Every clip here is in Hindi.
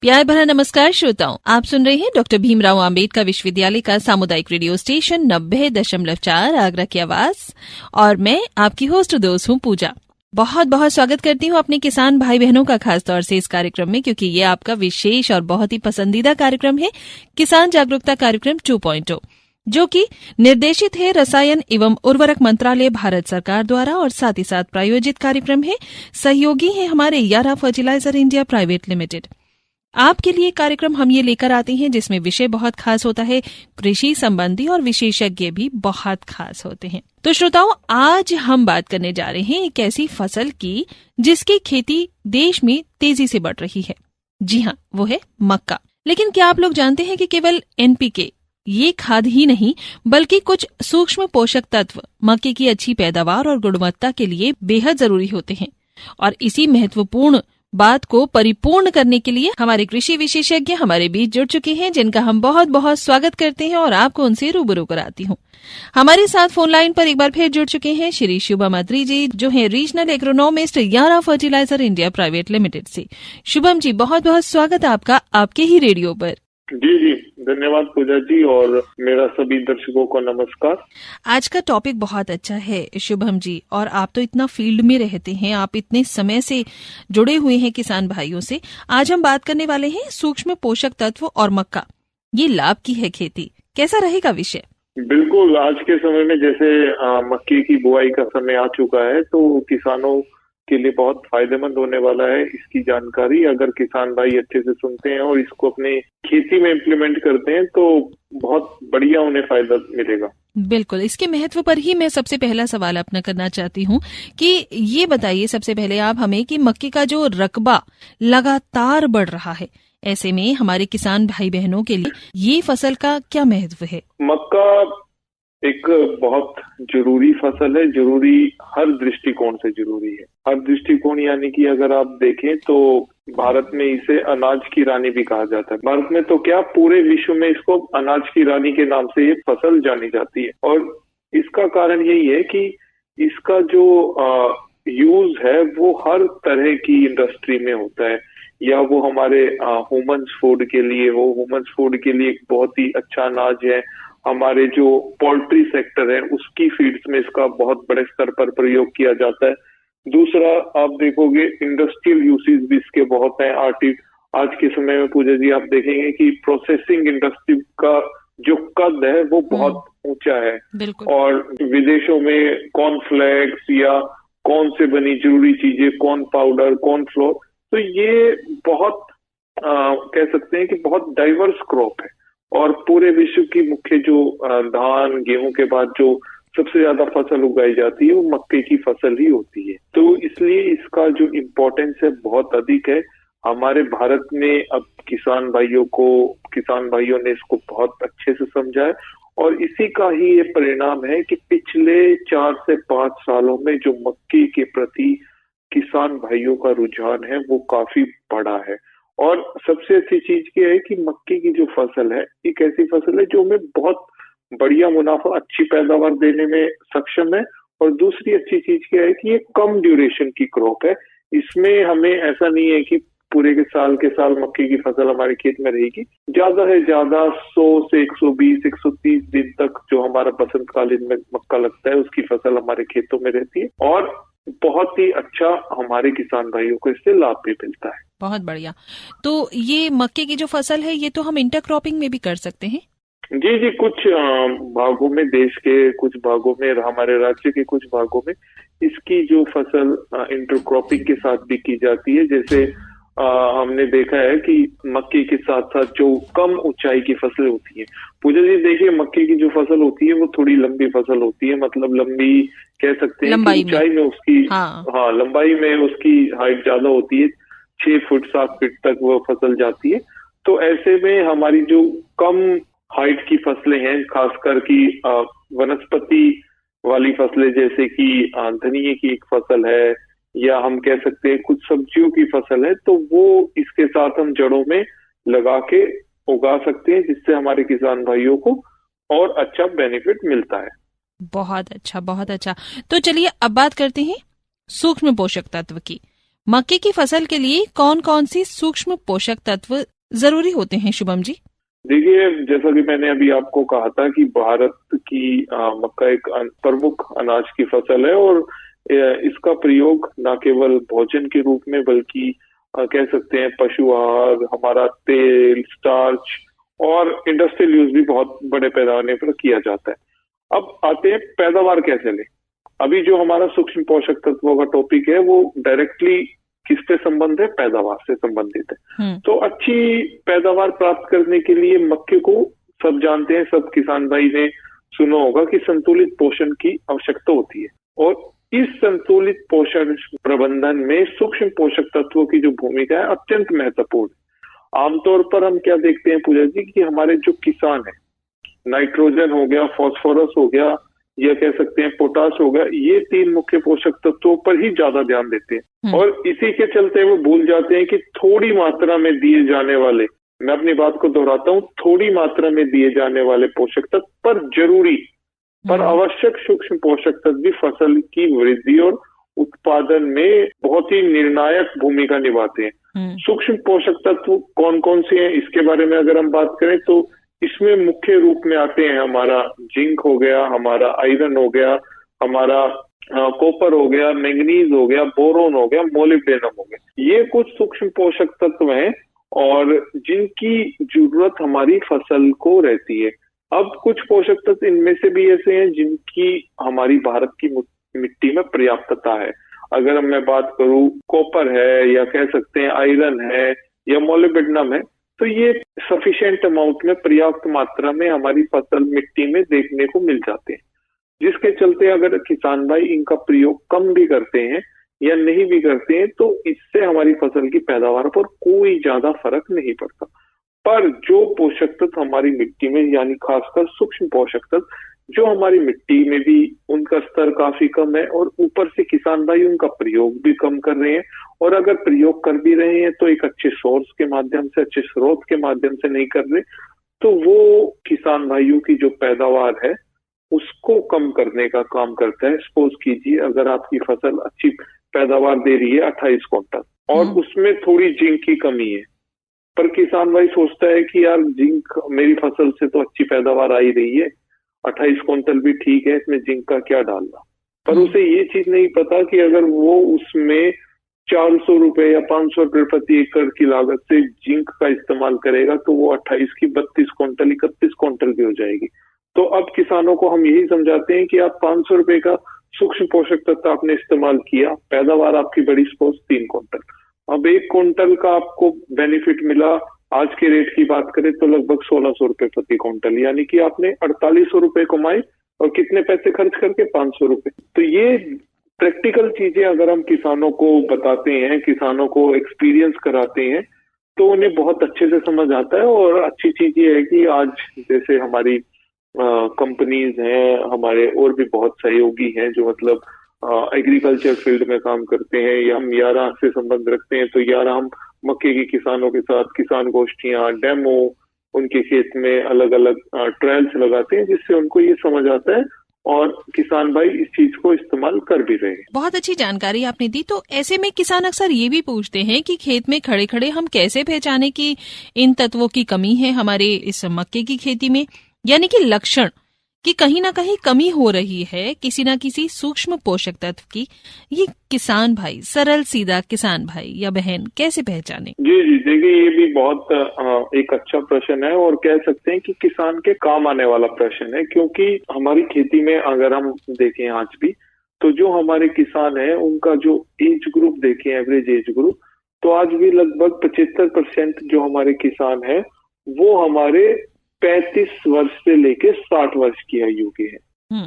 प्यार भरा नमस्कार श्रोताओं, आप सुन रहे हैं डॉक्टर भीमराव अंबेडकर विश्वविद्यालय का सामुदायिक रेडियो स्टेशन 90.4 आगरा की आवाज, और मैं आपकी होस्ट दोस्त हूँ पूजा। बहुत बहुत स्वागत करती हूँ अपने किसान भाई बहनों का खास तौर से इस कार्यक्रम में, क्योंकि ये आपका विशेष और बहुत ही पसंदीदा कार्यक्रम है, किसान जागरूकता कार्यक्रम 2.0, जो कि निर्देशित है रसायन एवं उर्वरक मंत्रालय भारत सरकार द्वारा और साथ ही साथ प्रायोजित कार्यक्रम है। सहयोगी है हमारे यारा फर्टिलाइजर इंडिया प्राइवेट लिमिटेड। आपके लिए कार्यक्रम हम ये लेकर आते हैं जिसमें विषय बहुत खास होता है, कृषि संबंधी, और विशेषज्ञ भी बहुत खास होते हैं। तो श्रोताओं, आज हम बात करने जा रहे हैं एक ऐसी फसल की जिसकी खेती देश में तेजी से बढ़ रही है। जी हाँ, वो है मक्का। लेकिन क्या आप लोग जानते हैं कि केवल एनपीके, ये खाद ही नहीं बल्कि कुछ सूक्ष्म पोषक तत्व मक्के की अच्छी पैदावार और गुणवत्ता के लिए बेहद जरूरी होते हैं। और इसी महत्वपूर्ण बात को परिपूर्ण करने के लिए हमारे कृषि विशेषज्ञ हमारे बीच जुड़ चुके हैं, जिनका हम बहुत बहुत स्वागत करते हैं और आपको उनसे रूबरू कराती हूँ। हमारे साथ फोन लाइन पर एक बार फिर जुड़ चुके हैं श्री शुभम अत्री जी, जो है रीजनल एग्रोनॉमिस्ट यारा फर्टिलाइजर इंडिया प्राइवेट लिमिटेड से। शुभम जी, बहुत बहुत स्वागत आपका आपके ही रेडियो पर। जी, धन्यवाद पूजा जी, और मेरा सभी दर्शकों को नमस्कार। आज का टॉपिक बहुत अच्छा है शुभम जी, और आप तो इतना फील्ड में रहते हैं, आप इतने समय से जुड़े हुए हैं किसान भाइयों से। आज हम बात करने वाले हैं सूक्ष्म पोषक तत्व और मक्का, ये लाभ की है खेती। कैसा रहेगा विषय? बिल्कुल, आज के समय में जैसे मक्के की बुआई का समय आ चुका है, तो किसानों के लिए बहुत फायदेमंद होने वाला है इसकी जानकारी। अगर किसान भाई अच्छे से सुनते हैं और इसको अपने खेती में इम्प्लीमेंट करते हैं तो बहुत बढ़िया उन्हें फायदा मिलेगा। बिल्कुल, इसके महत्व पर ही मैं सबसे पहला सवाल अपना करना चाहती हूँ कि ये बताइए सबसे पहले आप हमें कि मक्के का जो रकबा लगातार बढ़ रहा है, ऐसे में हमारे किसान भाई बहनों के लिए ये फसल का क्या महत्व है? मक्का एक बहुत जरूरी फसल है, जरूरी हर दृष्टिकोण से जरूरी है। हर दृष्टिकोण यानी कि अगर आप देखें तो भारत में इसे अनाज की रानी भी कहा जाता है। भारत में तो क्या, पूरे विश्व में इसको अनाज की रानी के नाम से ये फसल जानी जाती है। और इसका कारण यही है कि इसका जो यूज है वो हर तरह की इंडस्ट्री में होता है, या वो हमारे ह्यूमन्स फूड के लिए हो। ह्यूमन्स फूड के लिए एक बहुत ही अच्छा अनाज है। हमारे जो पोल्ट्री सेक्टर है उसकी फीड्स में इसका बहुत बड़े स्तर पर प्रयोग किया जाता है। दूसरा, आप देखोगे इंडस्ट्रियल यूसेज भी इसके बहुत हैं। आज के समय में पूजा जी आप देखेंगे कि प्रोसेसिंग इंडस्ट्री का जो कद है वो बहुत ऊंचा है, और विदेशों में कॉर्नफ्लेक्स या कॉर्न से बनी जरूरी चीजें, कॉर्न पाउडर, कॉर्न फ्लोर, तो ये बहुत कह सकते हैं कि बहुत डाइवर्स क्रॉप है। और पूरे विश्व की मुख्य जो धान गेहूं के बाद जो सबसे ज्यादा फसल उगाई जाती है वो मक्के की फसल ही होती है। तो इसलिए इसका जो इम्पोर्टेंस है बहुत अधिक है। हमारे भारत में अब किसान भाइयों ने इसको बहुत अच्छे से समझा है, और इसी का ही ये परिणाम है कि पिछले 4 से 5 सालों में जो मक्के के प्रति किसान भाइयों का रुझान है वो काफी बड़ा है। और सबसे अच्छी चीज क्या है कि मक्के की जो फसल है एक ऐसी फसल है जो हमें बहुत बढ़िया मुनाफा, अच्छी पैदावार देने में सक्षम है। और दूसरी अच्छी चीज क्या है कि ये कम ड्यूरेशन की क्रॉप है। इसमें हमें ऐसा नहीं है कि पूरे के साल मक्के की फसल हमारे खेत में रहेगी। ज्यादा से ज्यादा 100 से 120, 130 दिन तक जो हमारा बसंतकालीन में मक्का लगता है उसकी फसल हमारे खेतों में रहती है, और बहुत ही अच्छा हमारे किसान भाइयों को इससे लाभ भी मिलता है। बहुत बढ़िया। तो ये मक्के की जो फसल है ये तो हम इंटरक्रॉपिंग में भी कर सकते हैं? जी, कुछ भागों में, देश के कुछ भागों में, हमारे राज्य के कुछ भागों में इसकी जो फसल इंटरक्रॉपिंग के साथ भी की जाती है। जैसे हमने देखा है कि मक्के के साथ साथ जो कम ऊंचाई की फसलें होती हैं, पूजा जी देखिए मक्के की जो फसल होती है वो थोड़ी लंबी फसल होती है, मतलब लंबी कह सकते हैं, ऊंचाई में उसकी लंबाई में उसकी हाइट ज्यादा होती है, 6 फुट 7 फीट तक वो फसल जाती है। तो ऐसे में हमारी जो कम हाइट की फसलें हैं, खासकर की वनस्पति वाली फसलें जैसे कि धनिये की एक फसल है, या हम कह सकते हैं कुछ सब्जियों की फसल है, तो वो इसके साथ हम जड़ों में लगा के उगा सकते हैं, जिससे हमारे किसान भाइयों को और अच्छा बेनिफिट मिलता है। बहुत अच्छा, बहुत अच्छा। तो चलिए अब बात करते हैं सूक्ष्म पोषक तत्व की। मक्के की फसल के लिए कौन कौन सी सूक्ष्म पोषक तत्व जरूरी होते हैं शुभम जी? देखिए, जैसा कि मैंने अभी आपको कहा था कि भारत की मक्का एक प्रमुख अनाज की फसल है और इसका प्रयोग न केवल भोजन के रूप में बल्कि कह सकते हैं पशु आहार, हमारा तेल, स्टार्च और इंडस्ट्रियल यूज भी बहुत बड़े पैमाने पर किया जाता है। अब आते हैं पैदावार कैसे लें। अभी जो हमारा सूक्ष्म पोषक तत्वों का टॉपिक है वो डायरेक्टली किससे संबंध है? पैदावार से संबंधित है। तो अच्छी पैदावार प्राप्त करने के लिए मक्के को सब जानते हैं, सब किसान भाई ने सुना होगा कि संतुलित पोषण की आवश्यकता होती है और इस संतुलित पोषण प्रबंधन में सूक्ष्म पोषक तत्वों की जो भूमिका है अत्यंत महत्वपूर्ण है। आमतौर पर हम क्या देखते हैं पूजा जी कि हमारे जो किसान है, नाइट्रोजन हो गया, फास्फोरस हो गया या कह सकते हैं पोटाश हो गया, ये 3 मुख्य पोषक तत्वों पर ही ज्यादा ध्यान देते हैं और इसी के चलते वो भूल जाते हैं कि थोड़ी मात्रा में दिए जाने वाले, मैं अपनी बात को दोहराता हूँ, थोड़ी मात्रा में दिए जाने वाले पोषक तत्व पर जरूरी पर आवश्यक सूक्ष्म पोषक तत्व भी फसल की वृद्धि और उत्पादन में बहुत ही निर्णायक भूमिका निभाते हैं। सूक्ष्म पोषक तत्व कौन कौन से हैं इसके बारे में अगर हम बात करें तो इसमें मुख्य रूप में आते हैं हमारा जिंक हो गया, हमारा आयरन हो गया, हमारा कॉपर हो गया, मैंगनीज हो गया, बोरोन हो गया, मोलिब्डेनम हो गया। ये कुछ सूक्ष्म पोषक तत्व हैं और जिनकी जरूरत हमारी फसल को रहती है। अब कुछ पोषक तत्व इनमें से भी ऐसे हैं जिनकी हमारी भारत की मिट्टी में पर्याप्तता है। अगर मैं बात करूं कॉपर है या कह सकते हैं आयरन है या मोलिब्डेनम है, तो ये सफिशिएंट अमाउंट में, पर्याप्त मात्रा में हमारी फसल मिट्टी में देखने को मिल जाते हैं, जिसके चलते अगर किसान भाई इनका प्रयोग कम भी करते हैं या नहीं भी करते हैं तो इससे हमारी फसल की पैदावार पर कोई ज्यादा फर्क नहीं पड़ता। पर जो पोषक तत्व हमारी मिट्टी में यानी खासकर सूक्ष्म पोषक तत्व जो हमारी मिट्टी में भी उनका स्तर काफी कम है और ऊपर से किसान भाई उनका प्रयोग भी कम कर रहे हैं और अगर प्रयोग कर भी रहे हैं तो एक अच्छे सोर्स के माध्यम से, अच्छे स्रोत के माध्यम से नहीं कर रहे, तो वो किसान भाइयों की जो पैदावार है उसको कम करने का काम करता है। सपोज कीजिए अगर आपकी फसल अच्छी पैदावार दे रही है 28 क्विंटल और उसमें थोड़ी जिंक की कमी है, पर किसान भाई सोचता है कि यार जिंक मेरी फसल से तो अच्छी पैदावार आ ही रही है, 28 क्विंटल भी ठीक है, इसमें जिंक का क्या डालना। पर उसे ये चीज नहीं पता कि अगर वो उसमें 400 रुपए या 500 रुपए प्रति एकड़ की लागत से जिंक का इस्तेमाल करेगा तो वो 28 की 32 क्विंटल 31 क्विंटल की हो जाएगी। तो अब किसानों को हम यही समझाते हैं कि आप 500 रुपए का सूक्ष्म पोषक तत्व आपने इस्तेमाल किया, पैदावार आपकी बड़ी सपोज 3 क्विंटल, अब 1 क्विंटल का आपको बेनिफिट मिला, आज के रेट की बात करें तो लगभग 1600 रुपए प्रति क्विंटल, यानी कि आपने 4800 रुपए कमाए और कितने पैसे खर्च करके? 500 रुपए। तो ये प्रैक्टिकल चीजें अगर हम किसानों को बताते हैं, किसानों को एक्सपीरियंस कराते हैं तो उन्हें बहुत अच्छे से समझ आता है। और अच्छी चीज ये है कि आज जैसे हमारी कंपनीज हैं, हमारे और भी बहुत सहयोगी हैं जो मतलब एग्रीकल्चर फील्ड में काम करते हैं या हम यारा से संबंध रखते हैं, तो यारा हम मक्के के किसानों के साथ किसान गोष्ठियां, डेमो, उनके खेत में अलग अलग ट्रायल्स लगाते हैं जिससे उनको ये समझ आता है और किसान भाई इस चीज को इस्तेमाल कर भी रहे हैं। बहुत अच्छी जानकारी आपने दी। तो ऐसे में किसान अक्सर ये भी पूछते हैं कि खेत में खड़े खड़े हम कैसे पहचाने कि इन तत्वों की कमी है हमारे इस मक्के की खेती में, यानी कि लक्षण कि कहीं ना कहीं कमी हो रही है किसी ना किसी सूक्ष्म पोषक तत्व की। ये किसान भाई, सरल सीधा किसान भाई या बहन कैसे पहचाने? जी, देखिए ये भी बहुत एक अच्छा प्रश्न है और कह सकते हैं कि किसान के काम आने वाला प्रश्न है, क्योंकि हमारी खेती में अगर हम देखें आज भी तो जो हमारे किसान हैं उनका जो एज ग्रुप देखें, एवरेज एज ग्रुप, तो आज भी लगभग 75% जो हमारे किसान हैं वो हमारे 35 वर्ष से लेके 60 वर्ष की आयु के हैं।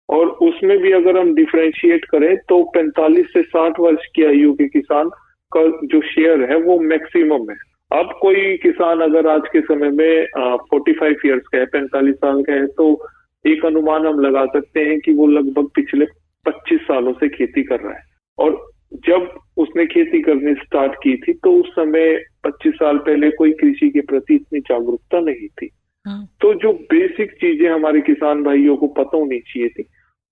और उसमें भी अगर हम डिफरेंशिएट करें तो 45 से 60 वर्ष की आयु के किसान का जो शेयर है वो मैक्सिमम है। अब कोई किसान अगर आज के समय में 45 इयर्स का है, 45 साल का है, तो एक अनुमान हम लगा सकते हैं कि वो लगभग पिछले 25 सालों से खेती कर रहा है। और जब उसने खेती करनी स्टार्ट की थी तो उस समय 25 साल पहले कोई कृषि के प्रति इतनी जागरूकता नहीं थी। तो जो बेसिक चीजें हमारे किसान भाइयों को पता होनी चाहिए थी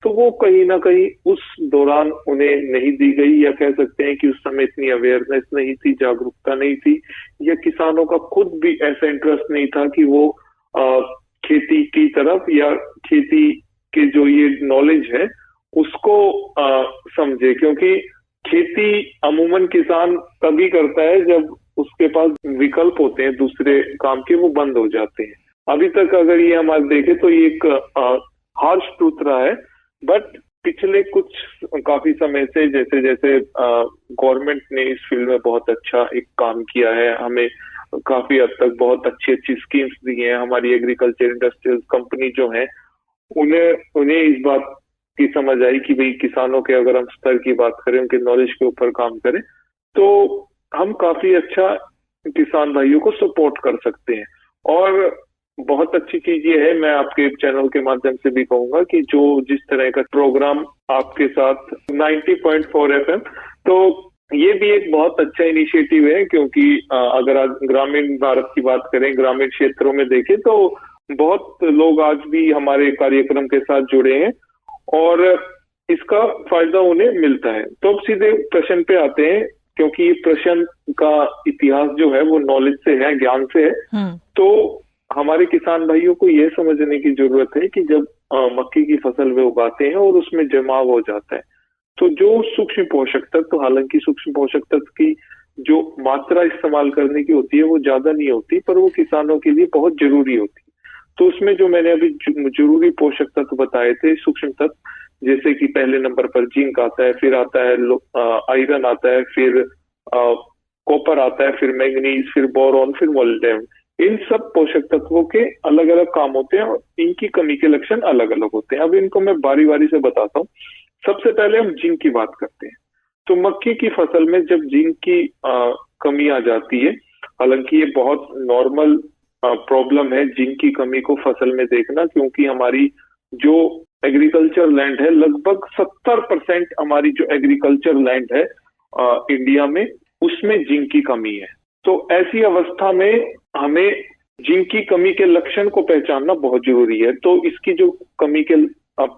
तो वो कहीं ना कहीं उस दौरान उन्हें नहीं दी गई, या कह सकते हैं कि उस समय इतनी अवेयरनेस नहीं थी, जागरूकता नहीं थी, या किसानों का खुद भी ऐसा इंटरेस्ट नहीं था कि वो खेती की तरफ या खेती के जो ये नॉलेज है उसको समझे। क्योंकि खेती अमूमन किसान तभी करता है जब उसके पास विकल्प होते हैं दूसरे काम के, वो बंद हो जाते हैं। अभी तक अगर ये हमारे देखें तो ये एक हार्श ट्रूथ रहा है, बट पिछले कुछ काफी समय से जैसे जैसे गवर्नमेंट ने इस फील्ड में बहुत अच्छा एक काम किया है, हमें काफी हद तक बहुत अच्छी अच्छी स्कीम्स दी हैं। हमारी एग्रीकल्चर इंडस्ट्रियल कंपनी जो है उन्हें इस बात की समझ आई कि भाई किसानों के अगर हम स्तर की बात करें, उनके नॉलेज के ऊपर काम करें, तो हम काफी अच्छा किसान भाइयों को सपोर्ट कर सकते हैं। और बहुत अच्छी चीज ये है, मैं आपके चैनल के माध्यम से भी कहूंगा कि जो जिस तरह का प्रोग्राम आपके साथ 90.4 FM, तो ये भी एक बहुत अच्छा इनिशिएटिव है। क्योंकि अगर आज ग्रामीण भारत की बात करें, ग्रामीण क्षेत्रों में देखें तो बहुत लोग आज भी हमारे कार्यक्रम के साथ जुड़े हैं और इसका फायदा उन्हें मिलता है। तो अब सीधे प्रश्न पे आते हैं, क्योंकि ये प्रश्न का इतिहास जो है वो नॉलेज से है, ज्ञान से है। तो हमारे किसान भाइयों को ये समझने की जरूरत है कि जब मक्की की फसल वे उगाते हैं और उसमें जमाव हो जाता है, तो जो सूक्ष्म पोषक तत्व, हालांकि सूक्ष्म पोषक तत्व की जो मात्रा इस्तेमाल करने की होती है वो ज्यादा नहीं होती, पर वो किसानों के लिए बहुत जरूरी होती है। तो उसमें जो मैंने अभी जरूरी पोषक तत्व बताए थे, सूक्ष्म तत्व, जैसे कि पहले नंबर पर जिंक आता है, फिर आता है आयरन आता है, फिर कॉपर आता है, फिर मैंगनीज, फिर बोरॉन, फिर मोलिब्डेनम। इन सब पोषक तत्वों के अलग अलग काम होते हैं और इनकी कमी के लक्षण अलग अलग होते हैं। अब इनको मैं बारी बारी से बताता हूँ। सबसे पहले हम जिंक की बात करते हैं। तो मक्की की फसल में जब जिंक की कमी आ जाती है, हालांकि ये बहुत नॉर्मल प्रॉब्लम है जिंक की कमी को फसल में देखना, क्योंकि हमारी जो एग्रीकल्चर लैंड है, लगभग 70% हमारी जो एग्रीकल्चर लैंड है इंडिया में, उसमें जिंक की कमी है। तो ऐसी अवस्था में हमें जिंक की कमी के लक्षण को पहचानना बहुत जरूरी है। तो इसकी जो कमी के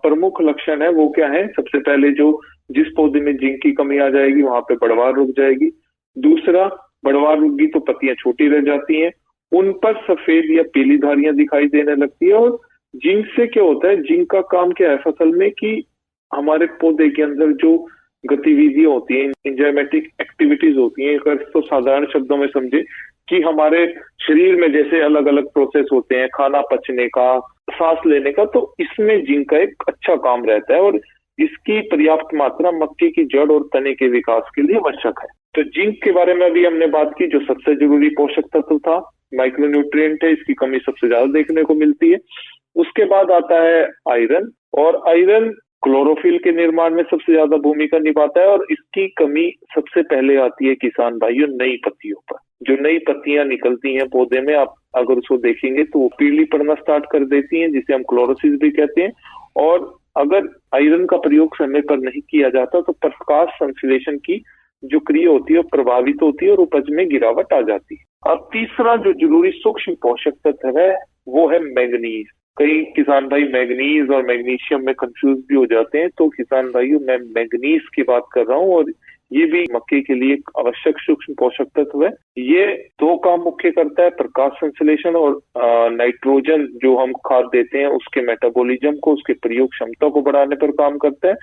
प्रमुख लक्षण है वो क्या है? सबसे पहले जो जिस पौधे में जिंक की कमी आ जाएगी वहां पे बढ़वार रुक जाएगी। दूसरा, बढ़वार रुक गई तो पत्तियां छोटी रह जाती हैं, उन पर सफेद या पीली धारियां दिखाई देने लगती है। और जिंक से क्या होता है, जिंक का काम क्या है फसल में कि हमारे पौधे के अंदर जो गतिविधियां होती हैं, एंजाइमेटिक एक्टिविटीज होती हैं, अगर इसको साधारण शब्दों में समझे कि हमारे शरीर में जैसे अलग अलग प्रोसेस होते हैं, खाना पचने का, सांस लेने का, तो इसमें जिंक का एक अच्छा काम रहता है और इसकी पर्याप्त मात्रा मक्की की जड़ और तने के विकास के लिए आवश्यक है। तो जिंक के बारे में अभी हमने बात की, जो सबसे जरूरी पोषक तत्व था, माइक्रोन्यूट्रिएंट है, इसकी कमी सबसे ज्यादा देखने को मिलती है। उसके बाद आता है आयरन, और आयरन क्लोरोफिल के निर्माण में सबसे ज्यादा भूमिका निभाता है और इसकी कमी सबसे पहले आती है किसान भाइयों नई पत्तियों पर। जो नई पत्तियां निकलती हैं पौधे में, आप अगर उसको देखेंगे तो वो पीली पड़ना स्टार्ट कर देती हैं, जिसे हम क्लोरोसिस भी कहते हैं। और अगर आयरन का प्रयोग समय पर नहीं किया जाता तो प्रकाश संश्लेषण की जो क्रिया होती है वो प्रभावित होती है और उपज में गिरावट आ जाती है। अब तीसरा जो जरूरी सूक्ष्म पोषक तत्व है वो है मैंगनीज। कई किसान भाई मैंगनीज और मैग्नीशियम में कंफ्यूज भी हो जाते हैं, तो किसान भाइयों मैं मैंगनीज की बात कर रहा हूँ और ये भी मक्के के लिए एक आवश्यक सूक्ष्म पोषक तत्व है। ये दो काम मुख्य करता है, प्रकाश संश्लेषण और नाइट्रोजन जो हम खाद देते हैं उसके मेटाबॉलिज्म को, उसके प्रयोग क्षमता को बढ़ाने पर काम करता है।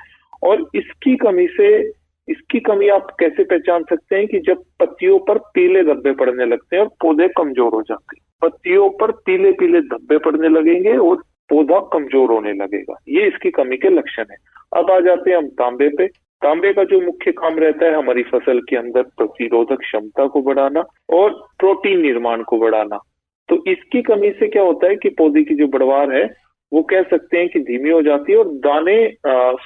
और इसकी कमी आप कैसे पहचान सकते हैं कि जब पत्तियों पर पीले धब्बे पड़ने लगते हैं और पौधे कमजोर हो जाते हैं। पत्तियों पर पीले पीले धब्बे पड़ने लगेंगे और पौधा कमजोर होने लगेगा, ये इसकी कमी के लक्षण है। अब आ जाते हैं हम तांबे पे। तांबे का जो मुख्य काम रहता है हमारी फसल के अंदर प्रतिरोधक क्षमता को बढ़ाना और प्रोटीन निर्माण को बढ़ाना। तो इसकी कमी से क्या होता है कि पौधे की जो बढ़वार है वो कह सकते हैं कि धीमी हो जाती है और दाने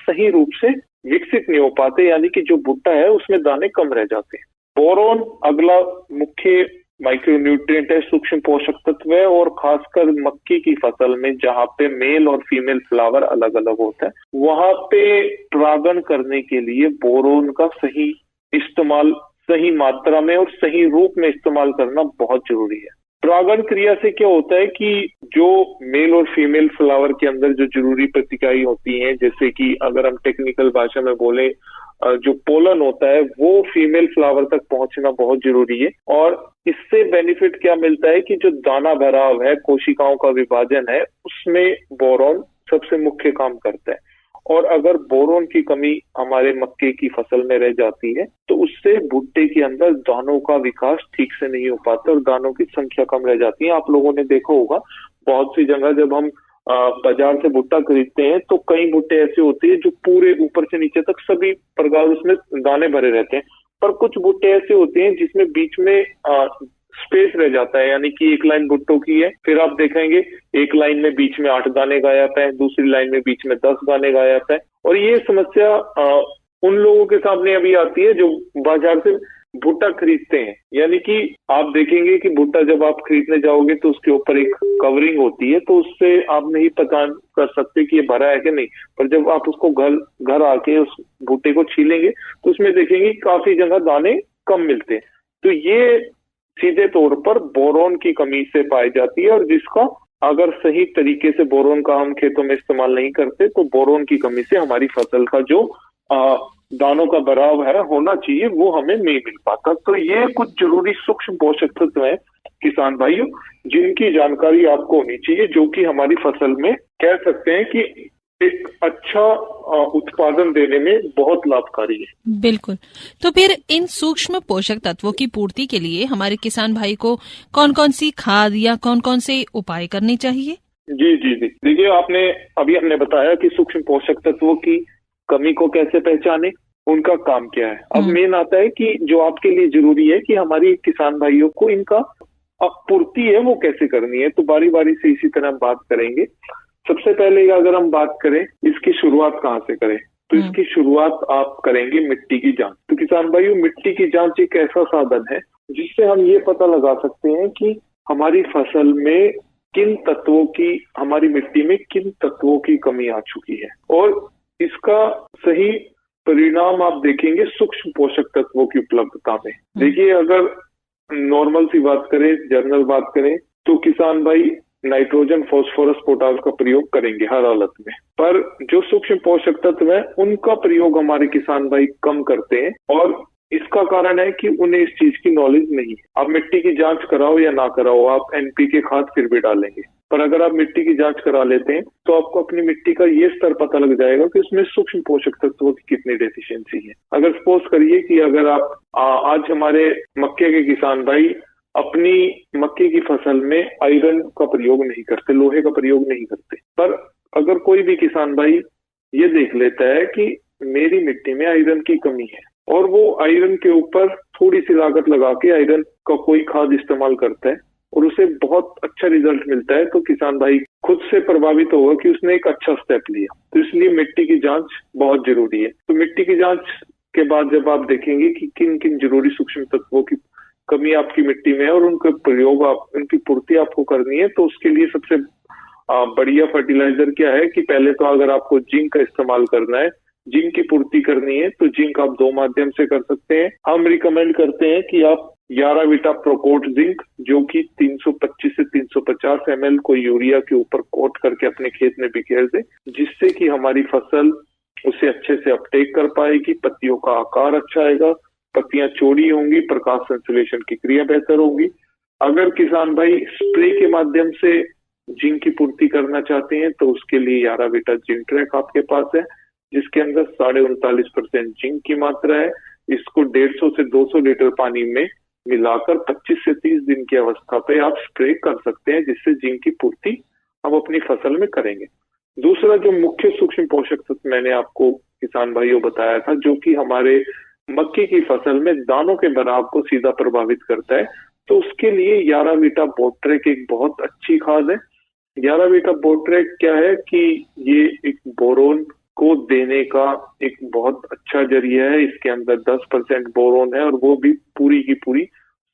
सही रूप से विकसित नहीं हो पाते, यानी कि जो भुट्टा है उसमें दाने कम रह जाते हैं। बोरॉन अगला मुख्य माइक्रोन्यूट्रिएंट है, सूक्ष्म पोषक तत्व है, और खासकर मक्की की फसल में जहाँ पे मेल और फीमेल फ्लावर अलग अलग होता है वहां पे परागण करने के लिए बोरॉन का सही इस्तेमाल, सही मात्रा में और सही रूप में इस्तेमाल करना बहुत जरूरी है। परागण क्रिया से क्या होता है कि जो मेल और फीमेल फ्लावर के अंदर जो जरूरी प्रतिकाएं होती हैं, जैसे कि अगर हम टेक्निकल भाषा में बोले जो पोलन होता है वो फीमेल फ्लावर तक पहुंचना बहुत जरूरी है। और इससे बेनिफिट क्या मिलता है कि जो दाना भराव है, कोशिकाओं का विभाजन है, उसमें बोरॉन सबसे मुख्य काम करता है। और अगर बोरोन की कमी हमारे मक्के की फसल में रह जाती है तो उससे भुट्टे के अंदर दानों का विकास ठीक से नहीं हो पाता और दानों की संख्या कम रह जाती है। आप लोगों ने देखा होगा बहुत सी जगह जब हम बाजार से भुट्टा खरीदते हैं तो कई भुट्टे ऐसे होते हैं जो पूरे ऊपर से नीचे तक सभी प्रकार उसमें दाने भरे रहते हैं, पर कुछ भुट्टे ऐसे होते हैं जिसमें बीच में स्पेस रह जाता है, यानी कि एक लाइन भुट्टो की है, फिर आप देखेंगे एक लाइन में बीच में 8 दाने गायब है, दूसरी लाइन में बीच में 10 दाने गायब है। और ये समस्या उन लोगों के सामने अभी आती है जो बाजार से भुट्टा खरीदते हैं। यानी कि आप देखेंगे कि भुट्टा जब आप खरीदने जाओगे तो उसके ऊपर एक कवरिंग होती है, तो उससे आप नहीं पता कर सकते कि ये भरा है कि नहीं, पर जब आप उसको घर आके उस भुट्टे को छीलेंगे तो उसमें देखेंगे काफी जगह दाने कम मिलते हैं। तो ये सीधे तौर पर बोरोन की कमी से पाई जाती है, और जिसका अगर सही तरीके से बोरोन का हम खेतों में इस्तेमाल नहीं करते तो बोरोन की कमी से हमारी फसल का जो दानों का भराव है होना चाहिए वो हमें नहीं मिल पाता। तो ये कुछ जरूरी सूक्ष्म पोषक तत्व है किसान भाइयों जिनकी जानकारी आपको होनी चाहिए, जो कि हमारी फसल में कह सकते हैं कि एक अच्छा उत्पादन देने में बहुत लाभकारी है। बिल्कुल। तो फिर इन सूक्ष्म पोषक तत्वों की पूर्ति के लिए हमारे किसान भाई को कौन कौन सी खाद या कौन कौन से उपाय करने चाहिए? जी जी जी, देखिए हमने बताया कि सूक्ष्म पोषक तत्वों की कमी को कैसे पहचाने, उनका काम क्या है। अब मेन आता है कि जो आपके लिए जरूरी है कि हमारी किसान भाइयों को इनका पूर्ति है वो कैसे करनी है। तो बारी बारी से इसी तरह हम बात करेंगे। सबसे पहले अगर हम बात करें इसकी शुरुआत कहाँ से करें, तो इसकी शुरुआत आप करेंगे मिट्टी की जांच। तो किसान भाइयों, मिट्टी की जांच एक ऐसा साधन है जिससे हम ये पता लगा सकते हैं कि हमारी फसल में किन तत्वों की, हमारी मिट्टी में किन तत्वों की कमी आ चुकी है, और इसका सही परिणाम आप देखेंगे सूक्ष्म पोषक तत्वों की उपलब्धता में। देखिए, अगर नॉर्मल सी बात करें, जनरल बात करें, तो किसान भाई नाइट्रोजन, फास्फोरस, पोटास का प्रयोग करेंगे हर हालत में, पर जो सूक्ष्म पोषक तत्व है उनका प्रयोग हमारे किसान भाई कम करते हैं। और इसका कारण है कि उन्हें इस चीज की नॉलेज नहीं है। आप मिट्टी की जांच कराओ या ना कराओ, आप एनपीके खाद फिर भी डालेंगे, पर अगर आप मिट्टी की जांच करा लेते हैं तो आपको अपनी मिट्टी का ये स्तर पता लग जाएगा कि उसमें सूक्ष्म पोषक तत्वों की कितनी डेफिशिएंसी है। अगर सपोज करिए कि अगर आप आज हमारे मक्के के किसान भाई अपनी मक्के की फसल में आयरन का प्रयोग नहीं करते, लोहे का प्रयोग नहीं करते, पर अगर कोई भी किसान भाई ये देख लेता है कि मेरी मिट्टी में आयरन की कमी है और वो आयरन के ऊपर थोड़ी सी लागत लगा के आयरन का कोई खाद इस्तेमाल करता है और उसे बहुत अच्छा रिजल्ट मिलता है, तो किसान भाई खुद से प्रभावित होगा कि उसने एक अच्छा स्टेप लिया। तो इसलिए मिट्टी की जांच बहुत जरूरी है। तो मिट्टी की जांच के बाद जब आप देखेंगे कि किन किन जरूरी सूक्ष्म तत्वों की कमी आपकी मिट्टी में है और उनका प्रयोग उनकी पूर्ति आपको करनी है, तो उसके लिए सबसे बढ़िया फर्टिलाइजर क्या है कि पहले तो अगर आपको जिंक का इस्तेमाल करना है, जिंक की पूर्ति करनी है, तो जिंक आप 2 माध्यम से कर सकते हैं। हम रिकमेंड करते हैं कि आप 11 बीटा प्रोकोट जिंक, जो कि 325 से 350 ml को यूरिया के ऊपर कोट करके अपने खेत में बिखेर दें, जिससे कि हमारी फसल उसे अच्छे से अपटेक कर पाएगी, पत्तियों का आकार अच्छा आएगा, पत्तियां चौड़ी होंगी, प्रकाश संश्लेषण की क्रिया बेहतर होगी। अगर किसान भाई स्प्रे के माध्यम से जिंक की पूर्ति करना चाहते हैं तो उसके लिए 11 बीटा जिंक ट्रैक आपके पास है, जिसके अंदर 39.5% जिंक की मात्रा है। इसको 150 से 200 लीटर पानी में मिलाकर 25 से 30 दिन की अवस्था पे आप स्प्रे कर सकते हैं, जिससे जिंक की पूर्ति हम अपनी फसल में करेंगे। दूसरा जो मुख्य सूक्ष्म पोषक तत्व मैंने आपको किसान भाइयों बताया था, जो कि हमारे मक्के की फसल में दानों के भराव को सीधा प्रभावित करता है, तो उसके लिए 11 बीटा बोट्रेक एक बहुत अच्छी खाद है। 11 बीटा बोट्रेक क्या है कि ये एक बोरोन को देने का एक बहुत अच्छा जरिया है। इसके अंदर 10% बोरोन है और वो भी पूरी की पूरी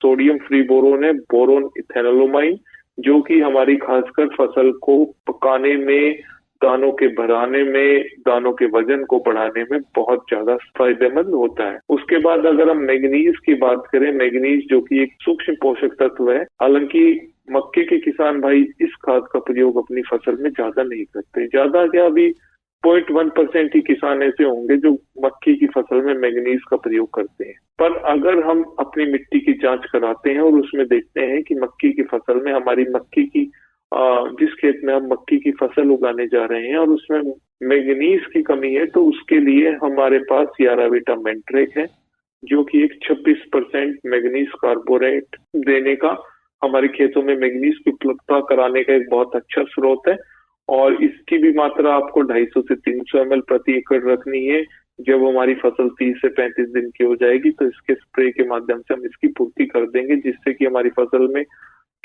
सोडियम फ्री बोरोन है, बोरोन इथेनोलोमाइन, जो कि हमारी खासकर फसल को पकाने में, दानों के भराने में, दानों के वजन को बढ़ाने में बहुत ज्यादा फायदेमंद होता है। उसके बाद अगर हम मैग्नीज की बात करें, मैग्नीज जो कि एक सूक्ष्म पोषक तत्व है, हालांकि मक्के के किसान भाई इस खाद का प्रयोग अपनी फसल में ज्यादा नहीं करते। ज्यादा क्या, अभी 0.1% ही किसान ऐसे होंगे जो मक्के की फसल में मैंगनीज का प्रयोग करते हैं। पर अगर हम अपनी मिट्टी की जांच कराते हैं और उसमें देखते हैं कि मक्के की फसल में हमारी मक्के की जिस खेत में हम मक्की की फसल उगाने जा रहे हैं और उसमें मैंगनीज की कमी है, तो उसके लिए हमारे पास याराविटा मैंड्रेक है, जो कि एक 26% मैंगनीज कार्बोरेट देने का, हमारे खेतों में मैंगनीज की उपलब्धता कराने का एक बहुत अच्छा स्रोत है। और इसकी भी मात्रा आपको 250 से 300 ml प्रति एकड़ रखनी है। जब हमारी फसल 30 से 35 दिन की हो जाएगी तो इसके स्प्रे के माध्यम से हम इसकी पूर्ति कर देंगे, जिससे कि हमारी फसल में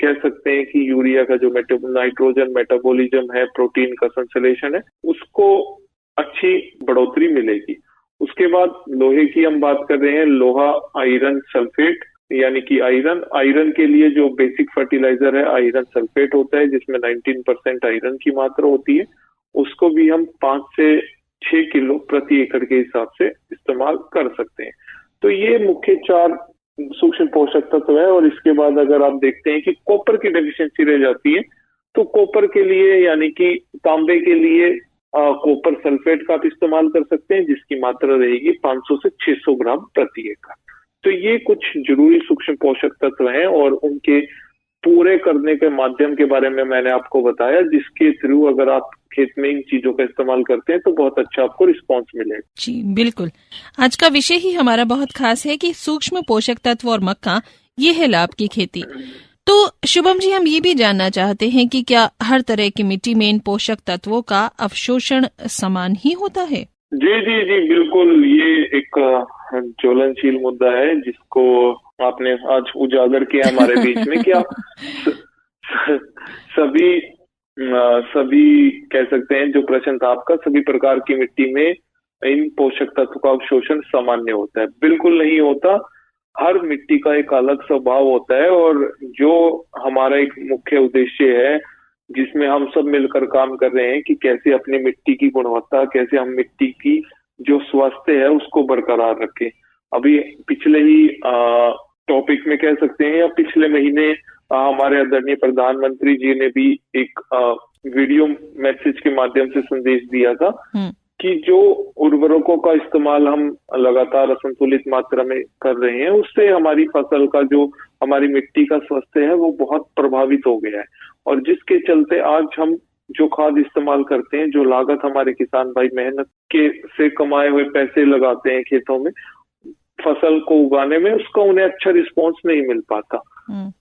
कह सकते हैं कि यूरिया का जो नाइट्रोजन मेटाबॉलिज्म है, प्रोटीन का संश्लेषण है, उसको अच्छी बढ़ोतरी मिलेगी। उसके बाद लोहे की हम बात कर रहे हैं, लोहा आयरन सल्फेट, यानी कि आयरन के लिए जो बेसिक फर्टिलाइजर है आयरन सल्फेट होता है, जिसमें 19% आयरन की मात्रा होती है। उसको भी हम 5 से 6 किलो प्रति एकड़ के हिसाब से इस्तेमाल कर सकते हैं। तो ये मुख्य 4 सूक्ष्म पोषक तत्व है। और इसके बाद अगर आप देखते हैं कि कॉपर की डेफिशिएंसी रह जाती है, तो कॉपर के लिए यानी कि तांबे के लिए कॉपर सल्फेट का आप इस्तेमाल कर सकते हैं, जिसकी मात्रा रहेगी 500 से 600 ग्राम प्रति एकड़। तो ये कुछ जरूरी सूक्ष्म पोषक तत्व हैं और उनके पूरे करने के माध्यम के बारे में मैंने आपको बताया, जिसके थ्रू अगर आप खेत में इन चीजों का इस्तेमाल करते हैं तो बहुत अच्छा आपको रिस्पांस मिलेगा। जी बिल्कुल। आज का विषय ही हमारा बहुत खास है कि सूक्ष्म पोषक तत्व और मक्का, ये है लाभ की खेती। तो शुभम जी, हम ये भी जानना चाहते हैं कि क्या हर तरह की मिट्टी में इन पोषक तत्वों का अवशोषण समान ही होता है? जी जी जी बिल्कुल, ये एक ज्वलनशील मुद्दा है जिसको आपने आज उजागर किया हमारे बीच में। क्या सभी कह सकते हैं, जो प्रश्न था आपका, सभी प्रकार की मिट्टी में इन पोषक तत्व का अवशोषण सामान्य होता है? बिल्कुल नहीं होता। हर मिट्टी का एक अलग स्वभाव होता है और जो हमारा एक मुख्य उद्देश्य है जिसमें हम सब मिलकर काम कर रहे हैं कि कैसे अपनी मिट्टी की गुणवत्ता, कैसे हम मिट्टी की जो स्वास्थ्य है उसको बरकरार रखें। अभी पिछले ही टॉपिक में कह सकते हैं या पिछले महीने हमारे आदरणीय प्रधानमंत्री जी ने भी एक वीडियो मैसेज के माध्यम से संदेश दिया था कि जो उर्वरकों का इस्तेमाल हम लगातार असंतुलित मात्रा में कर रहे हैं, उससे हमारी फसल का जो हमारी मिट्टी का स्वास्थ्य है वो बहुत प्रभावित हो गया है। और जिसके चलते आज हम जो खाद इस्तेमाल करते हैं, जो लागत हमारे किसान भाई मेहनत के से कमाए हुए पैसे लगाते हैं खेतों में फसल को उगाने में, उसका उन्हें अच्छा रिस्पॉन्स नहीं मिल पाता।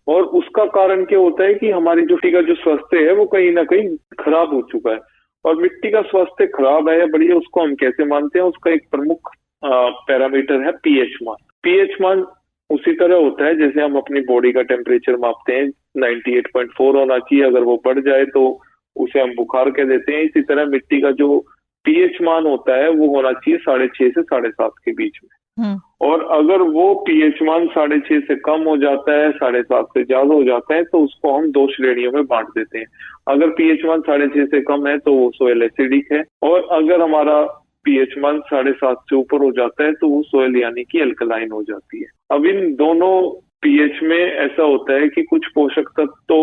और उसका कारण क्या होता है कि हमारी जो मिट्टी का जो स्वास्थ्य है वो कहीं ना कहीं खराब हो चुका है। और मिट्टी का स्वास्थ्य खराब है या बढ़िया, उसको हम कैसे मानते हैं? उसका एक प्रमुख पैरामीटर है पीएच मान। पीएच मान उसी तरह होता है जैसे हम अपनी बॉडी का टेम्परेचर मापते हैं, 98.4 होना चाहिए। अगर वो बढ़ जाए तो उसे हम बुखार कह देते हैं। इसी तरह मिट्टी का जो पीएच मान होता है वो होना चाहिए 6.5 से 7.5 के बीच में। और अगर वो पीएच मान 6.5 से कम हो जाता है, 7.5 से ज्यादा हो जाता है, तो उसको हम 2 श्रेणियों में बांट देते हैं। अगर पीएच मान 6.5 से कम है तो वो सोयल एसिडिक है, और अगर हमारा पीएच मान 7.5 से ऊपर हो जाता है तो वो सोयल यानी कि अल्कलाइन हो जाती है। अब इन दोनों पीएच में ऐसा होता है कि कुछ पोषक तत्व तो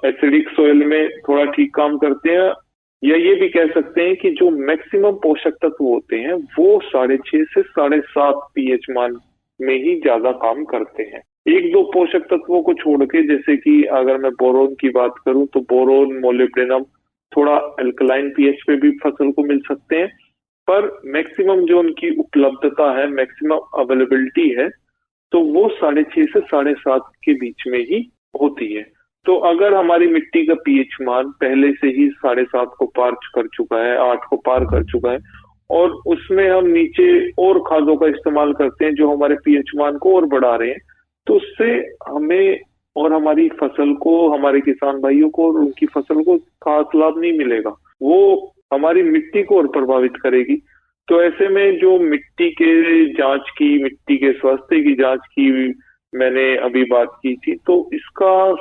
एसिडिक सोयल में थोड़ा ठीक काम करते हैं, या ये भी कह सकते हैं कि जो मैक्सिमम पोषक तत्व होते हैं वो 6.5 से 7.5 पीएच मान में ही ज्यादा काम करते हैं। 1-2 पोषक तत्वों को छोड़ के, जैसे कि अगर मैं बोरोन की बात करूं तो बोरोन, मोलिब्डेनम थोड़ा अल्कलाइन पीएच पे भी फसल को मिल सकते हैं, पर मैक्सिमम जो उनकी उपलब्धता है, मैक्सिमम अवेलेबिलिटी है, तो वो 6.5 से 7.5 के बीच में ही होती है। तो अगर हमारी मिट्टी का पीएच मान पहले से ही 7.5 को पार कर चुका है, 8 को पार कर चुका है, और उसमें हम नीचे और खादों का इस्तेमाल करते हैं जो हमारे पीएच मान को और बढ़ा रहे हैं, तो उससे हमें और हमारी फसल को, हमारे किसान भाइयों को और उनकी फसल को खास लाभ नहीं मिलेगा, वो हमारी मिट्टी को और प्रभावित करेगी। तो ऐसे में जो मिट्टी के जांच की, मिट्टी के स्वास्थ्य की जांच की मैंने अभी बात की थी, तो इसका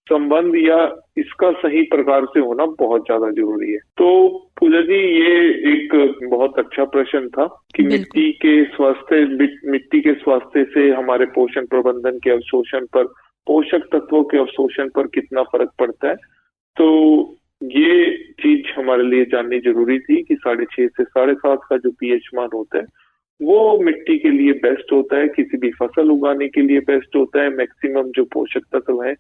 संबंध या इसका सही प्रकार से होना बहुत ज्यादा जरूरी है। तो पूजा जी, ये एक बहुत अच्छा प्रश्न था कि मिट्टी के स्वास्थ्य से हमारे पोषण प्रबंधन के अवशोषण पर पोषक तत्वों के अवशोषण पर कितना फर्क पड़ता है। तो ये चीज हमारे लिए जाननी जरूरी थी कि 6.5 से 7.5 का जो पीएच मान होता है वो मिट्टी के लिए बेस्ट होता है, किसी भी फसल उगाने के लिए बेस्ट होता है। मैक्सिमम जो पोषक तत्व है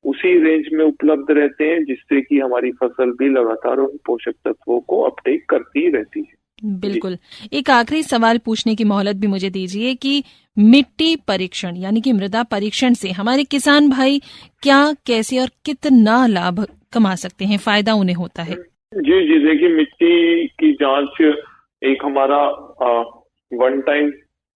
उसी रेंज में उपलब्ध रहते हैं, जिससे कि हमारी फसल भी लगातार उन पोषक तत्वों को अपटेक करती रहती है। बिल्कुल। एक आखिरी सवाल पूछने की मोहलत भी मुझे दीजिए कि मिट्टी परीक्षण यानी कि मृदा परीक्षण से हमारे किसान भाई क्या, कैसे और कितना लाभ कमा सकते हैं, फायदा उन्हें होता है? जी जी, देखिए मिट्टी की जांच एक हमारा वन टाइम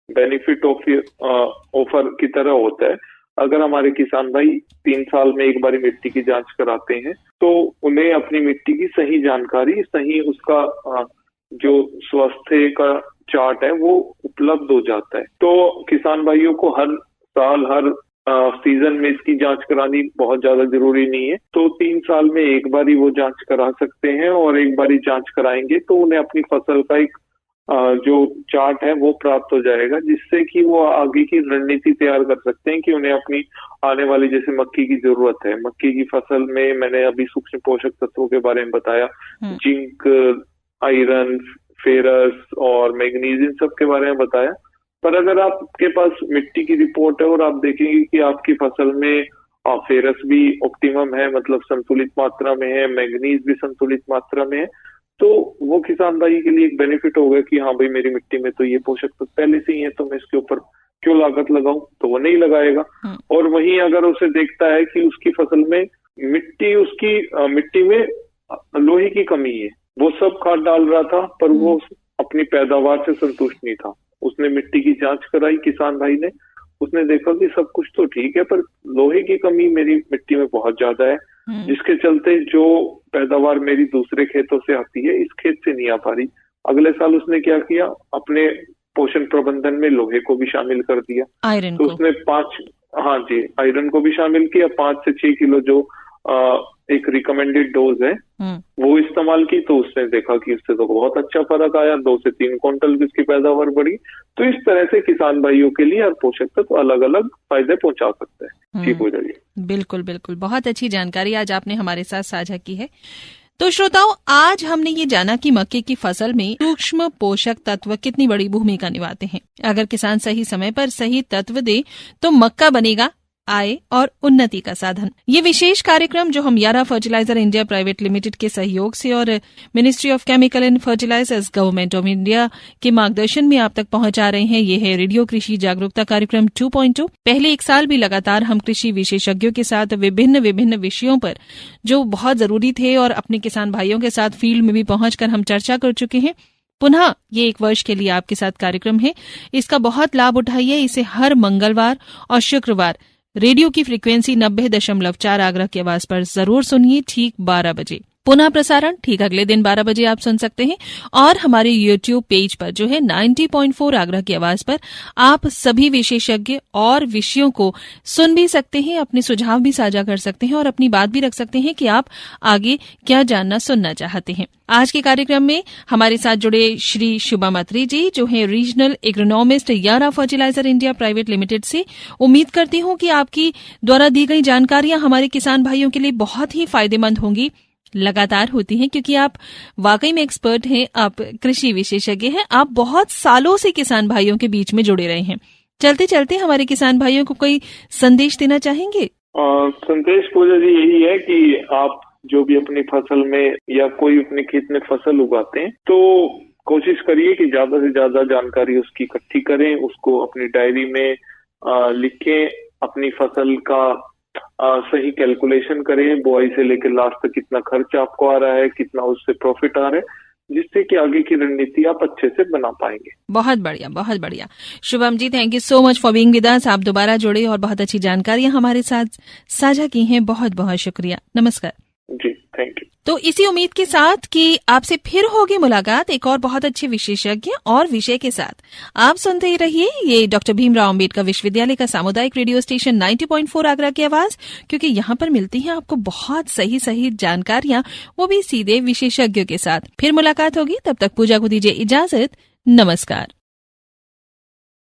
बेनिफिट ऑफर की तरह होता है। अगर हमारे किसान भाई 3 साल में एक बार मिट्टी की जांच कराते हैं तो उन्हें अपनी मिट्टी की सही जानकारी, सही उसका जो स्वास्थ्य का चार्ट है वो उपलब्ध हो जाता है। तो किसान भाइयों को हर साल हर सीजन में इसकी जांच करानी बहुत ज्यादा जरूरी नहीं है। तो 3 साल में एक बार ही वो जांच करा सकते हैं, और एक बार ही जांच कराएंगे तो उन्हें अपनी फसल का एक जो चार्ट है वो प्राप्त हो जाएगा, जिससे कि वो आगे की रणनीति तैयार कर सकते हैं कि उन्हें अपनी आने वाली, जैसे मक्की की जरूरत है, मक्की की फसल में मैंने अभी सूक्ष्म पोषक तत्वों के बारे में बताया, जिंक, आयरन, फेरस और मैग्नीज, इन सब के बारे में बताया। पर अगर आपके पास मिट्टी की रिपोर्ट है और आप देखेंगे कि आपकी फसल में फेरस भी ऑप्टिमम है, मतलब संतुलित मात्रा में है, मैग्नीज भी संतुलित मात्रा में है, तो वो किसान भाई के लिए एक बेनिफिट होगा कि हाँ भाई मेरी मिट्टी में तो ये पोषक तत्व पहले से ही है, तो मैं इसके ऊपर क्यों लागत लगाऊं, तो वो नहीं लगाएगा। और वहीं अगर उसे देखता है कि उसकी फसल में मिट्टी में लोहे की कमी है, वो सब खाद डाल रहा था पर वो अपनी पैदावार से संतुष्ट नहीं था, उसने मिट्टी की जांच कराई किसान भाई ने, उसने देखा कि सब कुछ तो ठीक है पर लोहे की कमी मेरी मिट्टी में बहुत ज्यादा है, जिसके चलते जो पैदावार मेरी दूसरे खेतों से आती है इस खेत से नहीं आ पा रही। अगले साल उसने क्या किया, अपने पोषण प्रबंधन में लोहे को भी शामिल कर दिया, आयरन तो उसने आयरन को भी शामिल किया। 5 से 6 किलो जो एक रिकमेंडेड डोज है वो इस्तेमाल की, तो उसने देखा कि उससे तो बहुत अच्छा फर्क आया, 2 से 3 क्विंटल की उसकी पैदावार बढ़ी। तो इस तरह से किसान भाइयों के लिए हर पोषक तत्व अलग अलग फायदे पहुंचा सकते हैं। ठीक हो जाइए। बिल्कुल बिल्कुल, बहुत अच्छी जानकारी आज आपने हमारे साथ साझा की है। तो श्रोताओं, आज हमने ये जाना कि मक्के की फसल में सूक्ष्म पोषक तत्व कितनी बड़ी भूमिका निभाते हैं। अगर किसान सही समय पर सही तत्व दे तो मक्का बनेगा आय और उन्नति का साधन। ये विशेष कार्यक्रम जो हम यारा फर्टिलाइजर इंडिया प्राइवेट लिमिटेड के सहयोग से और ministry of chemical and fertilisers government of India के मार्गदर्शन में आप तक पहुंचा रहे हैं, ये है रेडियो कृषि जागरूकता कार्यक्रम 2.2। पहले 1 साल भी लगातार हम कृषि विशेषज्ञों के साथ विभिन्न विषयों पर जो बहुत जरूरी थे और अपने किसान भाइयों के साथ फील्ड में भी पहुंचकर हम चर्चा कर चुके हैं। पुनः ये 1 वर्ष के लिए आपके साथ कार्यक्रम है, इसका बहुत लाभ उठाइए। इसे हर मंगलवार और शुक्रवार रेडियो की फ्रीक्वेंसी 90.4 आगरा की आवाज पर जरूर सुनिए, ठीक 12 बजे। पुनः प्रसारण ठीक अगले दिन 12 बजे आप सुन सकते हैं। और हमारे YouTube पेज पर जो है 90.4 आगरा की आवाज पर आप सभी विशेषज्ञ और विषयों को सुन भी सकते हैं, अपने सुझाव भी साझा कर सकते हैं और अपनी बात भी रख सकते हैं कि आप आगे क्या जानना सुनना चाहते हैं। आज के कार्यक्रम में हमारे साथ जुड़े श्री शुभम अत्री जी, जो है रीजनल एग्रोनॉमिस्ट यारा फर्टिलाइजर इंडिया प्राइवेट लिमिटेड से। उम्मीद करती हूँ कि आपकी द्वारा दी गई जानकारियां हमारे किसान भाइयों के लिए बहुत ही फायदेमंद होंगी, लगातार होती हैं, क्योंकि आप वाकई में एक्सपर्ट हैं, आप कृषि विशेषज्ञ हैं, आप बहुत सालों से किसान भाइयों के बीच में जुड़े रहे हैं। चलते चलते हमारे किसान भाइयों को कोई संदेश देना चाहेंगे? संदेश पूजा जी यही है कि आप जो भी अपनी फसल में या कोई अपने खेत में फसल उगाते हैं तो कोशिश करिए कि ज्यादा से ज्यादा जानकारी उसकी इकट्ठी करें, उसको अपनी डायरी में लिखें, अपनी फसल का सही कैलकुलेशन करें, बुआई से लेकर लास्ट तक कितना खर्च आपको आ रहा है, कितना उससे प्रॉफिट आ रहा है, जिससे कि आगे की रणनीति आप अच्छे से बना पाएंगे। बहुत बढ़िया, बहुत बढ़िया। Shubham ji, thank you so much for being with us. आप दोबारा जुड़े और बहुत अच्छी जानकारियां हमारे साथ साझा की हैं, बहुत बहुत शुक्रिया। नमस्कार जी, थैंक यू। तो इसी उम्मीद के साथ कि आपसे फिर होगी मुलाकात एक और बहुत अच्छे विशेषज्ञ और विषय के साथ। आप सुनते ही रहिए ये डॉक्टर भीमराव अंबेडकर विश्वविद्यालय का सामुदायिक रेडियो स्टेशन 90.4 आगरा की आवाज, क्योंकि यहाँ पर मिलती है आपको बहुत सही सही जानकारियां, वो भी सीधे विशेषज्ञों के साथ। फिर मुलाकात होगी, तब तक पूजा को दीजिए इजाजत। नमस्कार।